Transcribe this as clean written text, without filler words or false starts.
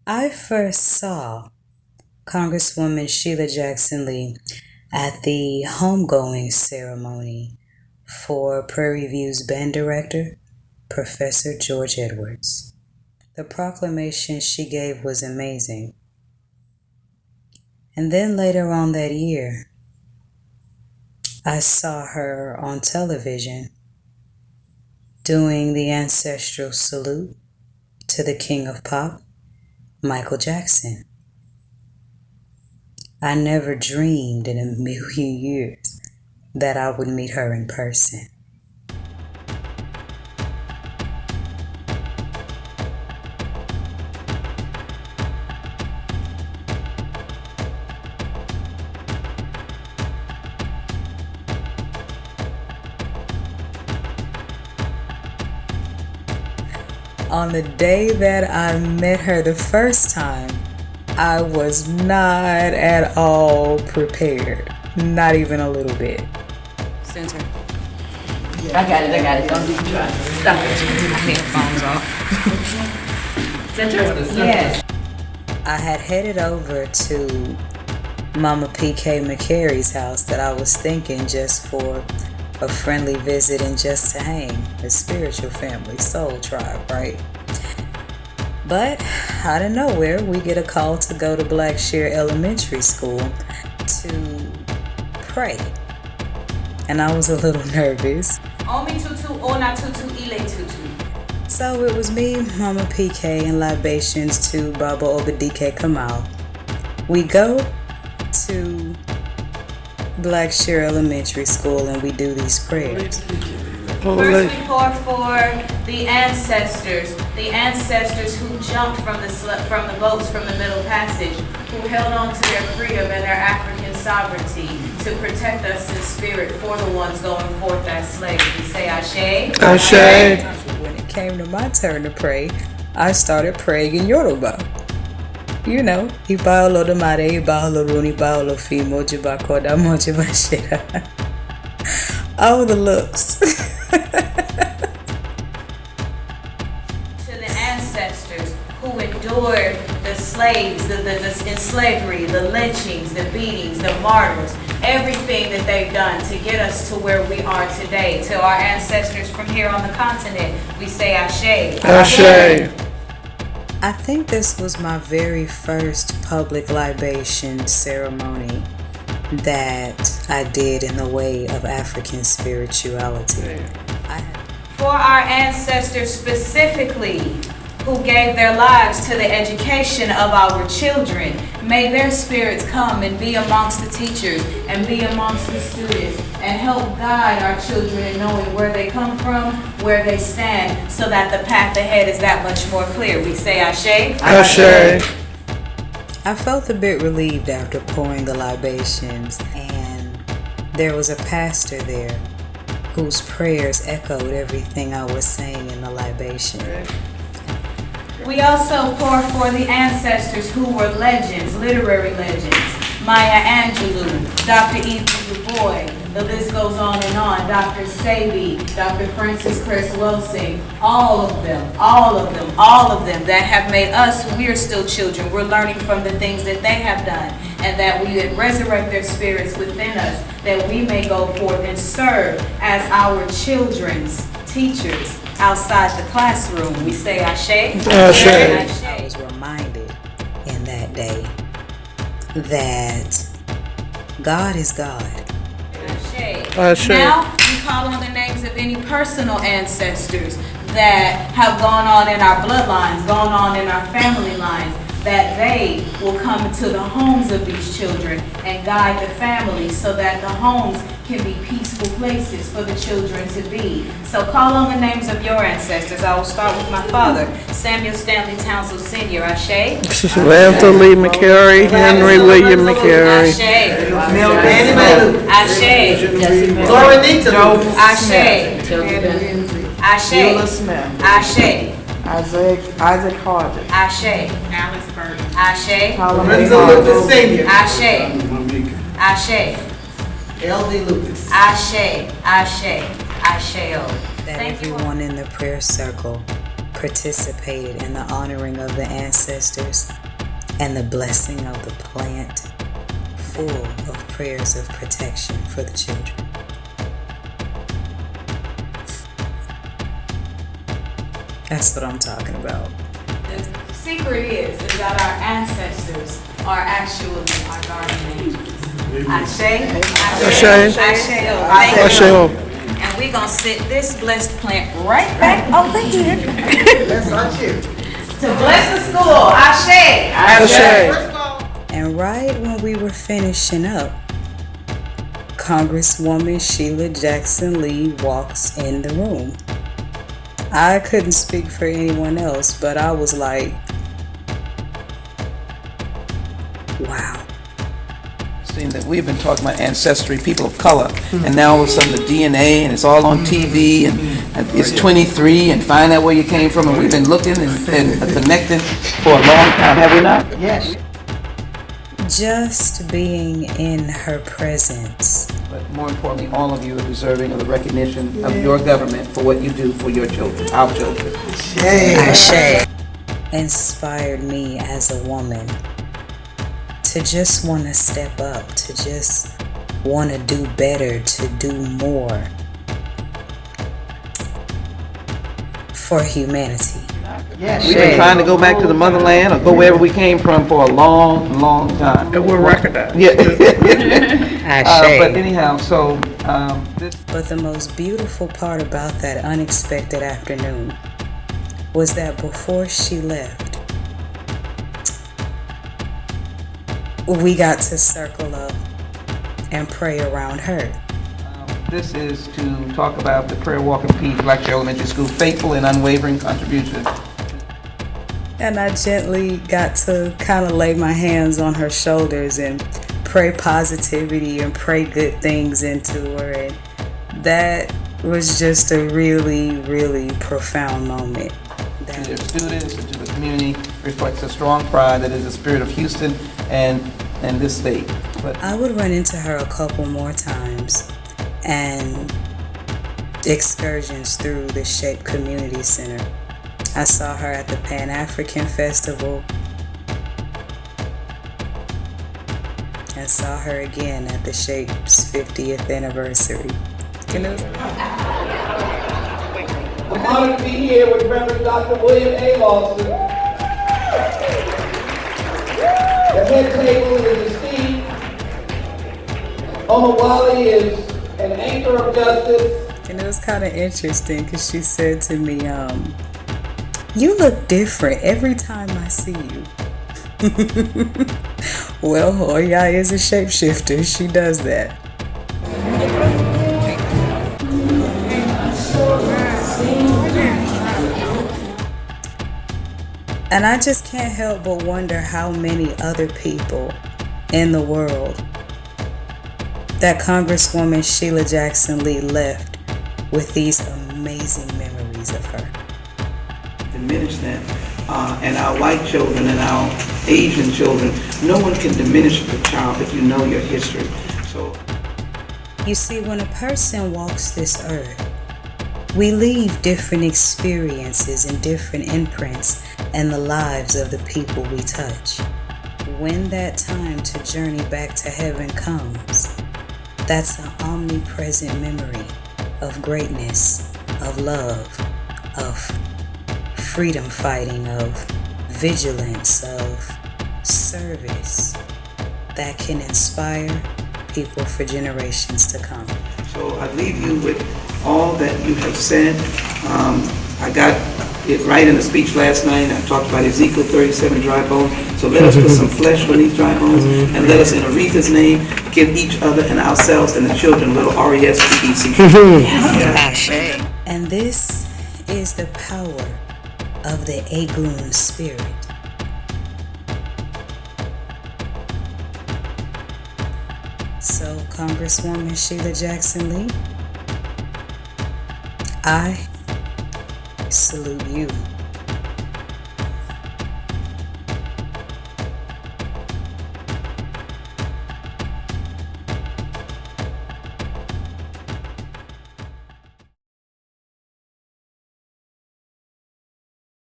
I first saw Congresswoman Sheila Jackson Lee at the homegoing ceremony for Prairie View's band director, Professor George Edwards. The proclamation she gave was amazing. And then later on that year, I saw her on television doing the ancestral salute to the King of Pop, Michael Jackson. I never dreamed in a million years that I would meet her in person. On the day that I met her the first time, I was not at all prepared. Not even a little bit. Center. I got it. Don't even try. Stop it. Take my headphones off. Center? Yes. I had headed over to Mama P.K. McCary's house that I was thinking just for a friendly visit and just to hang. A spiritual family, soul tribe, right? But out of nowhere, we get a call to go to Blackshear Elementary School to pray. And I was a little nervous. Omi tutu, ona tutu, ile tutu. So it was me, Mama PK, and Libations to Baba Obadike Kamal. We go to Blackshear Elementary School and we do these prayers. First we pour for the ancestors who jumped from the boats from the Middle Passage, who held on to their freedom and their African sovereignty to protect us in spirit for the ones going forth as slaves. We say Ashe. Ashe. When it came to my turn to pray, I started praying in Yoruba. You know, Ibaolo de Mare, Ibaolo Runi, Ibaolo Fimo, Jibakoda, Mojibashira. All the looks. To the ancestors who endured the slaves, in slavery, the lynchings, the beatings, the martyrs, everything that they've done to get us to where we are today. To our ancestors from here on the continent, we say Ashe. Ashe. I think this was my very first public libation ceremony that I did in the way of African spirituality. For our ancestors specifically, who gave their lives to the education of our children, may their spirits come and be amongst the teachers and be amongst the students and help guide our children in knowing where they come from, where they stand, so that the path ahead is that much more clear. We say Ashe. Ashe. I felt a bit relieved after pouring the libations, and there was a pastor there whose prayers echoed everything I was saying in the libation. We also pour for the ancestors who were legends, literary legends. Maya Angelou, Dr. Ethan Du Bois, the list goes on and on. Dr. Sabi, Dr. Francis Chris Wilson, all of them that have made us, we are still children. We're learning from the things that they have done, and that we would resurrect their spirits within us, that we may go forth and serve as our children's teachers outside the classroom. We say Ashe. Ashe. I was reminded in that day that God is God. Ashe. Now we call on the names of any personal ancestors that have gone on in our bloodlines, gone on in our family lines, that they will come into the homes of these children and guide the families so that the homes can be peaceful places for the children to be. So call on the names of your ancestors. I will start with my father, Samuel Stanley Townsend Sr. Ashe. Samantha Lee McCary, Henry William McCary. Ashe. Ashe. Ashe. Laurenita. Ashe. Ashe. Smith. Ashe. Isaac Hodges. Ashe. Alex Burton. Ashe. Lorenzo Lucas Sr. Ashe. Ashe. L.D. Lucas. Ashe. Ashe. Asheo. That Thank you. everyone in the prayer circle participated in the honoring of the ancestors and the blessing of the plant, full of prayers of protection for the children. That's what I'm talking about. The secret is that our ancestors are actually our guardian angels. Ashe, Ashe. Ashe. Ashe. And we're gonna sit this blessed plant right back over here That's our cue. to bless the school. Ashe. Ashe. And right when we were finishing up, Congresswoman Sheila Jackson Lee walks in the room. I couldn't speak for anyone else, but I was like, wow. That we've been talking about ancestry, people of color, and now all of a sudden the DNA, and it's all on TV, and it's 23, and find out where you came from, and we've been looking and connecting for a long time, have we not? Yes. Just being in her presence. But more importantly, all of you are deserving of the recognition of your government for what you do for your children, our children. Ashe inspired me as a woman to just want to step up, to just want to do better, to do more for humanity. We've been trying to go back to the motherland or go wherever we came from for a long, long time. And we're recognized. Yeah. Ashe. But anyhow, so But the most beautiful part about that unexpected afternoon was that before she left, we got to circle up and pray around her. this is to talk about the Prayer Walk of Peace, Blackshire Elementary School, faithful and unwavering contribution. And I gently got to kind of lay my hands on her shoulders and pray positivity and pray good things into her. And that was just a really, really profound moment. To their students and to the community reflects a strong pride that is the spirit of Houston and this state. But I would run into her a couple more times, and excursions through the Shape Community Center. I saw her at the Pan-African Festival. I saw her again at the Shape's 50th anniversary. You know? I'm honored to be here with Reverend Dr. William A. Lawson. The head table is esteemed. Omawali is an anchor of justice. And it was kind of interesting because she said to me, you look different every time I see you. Well, Oya is a shapeshifter. She does that. And I just can't help but wonder how many other people in the world that Congresswoman Sheila Jackson Lee left with these amazing memories of her. diminish that. And our white children and our Asian children, no one can diminish the child if you know your history. So, you see, when a person walks this earth, we leave different experiences and different imprints in the lives of the people we touch. When that time to journey back to heaven comes, that's an omnipresent memory of greatness, of love, of freedom fighting, of vigilance, of service that can inspire people for generations to come. so I leave you with all that you have said. I got it right in the speech last night. I talked about Ezekiel 37 dry bones. So let us put some flesh on these dry bones, and let us, in Aretha's name, give each other and ourselves and the children a little R-E-S-P-E-C. And this is the power of the Ekuse spirit. So, Congresswoman Sheila Jackson Lee, I salute you.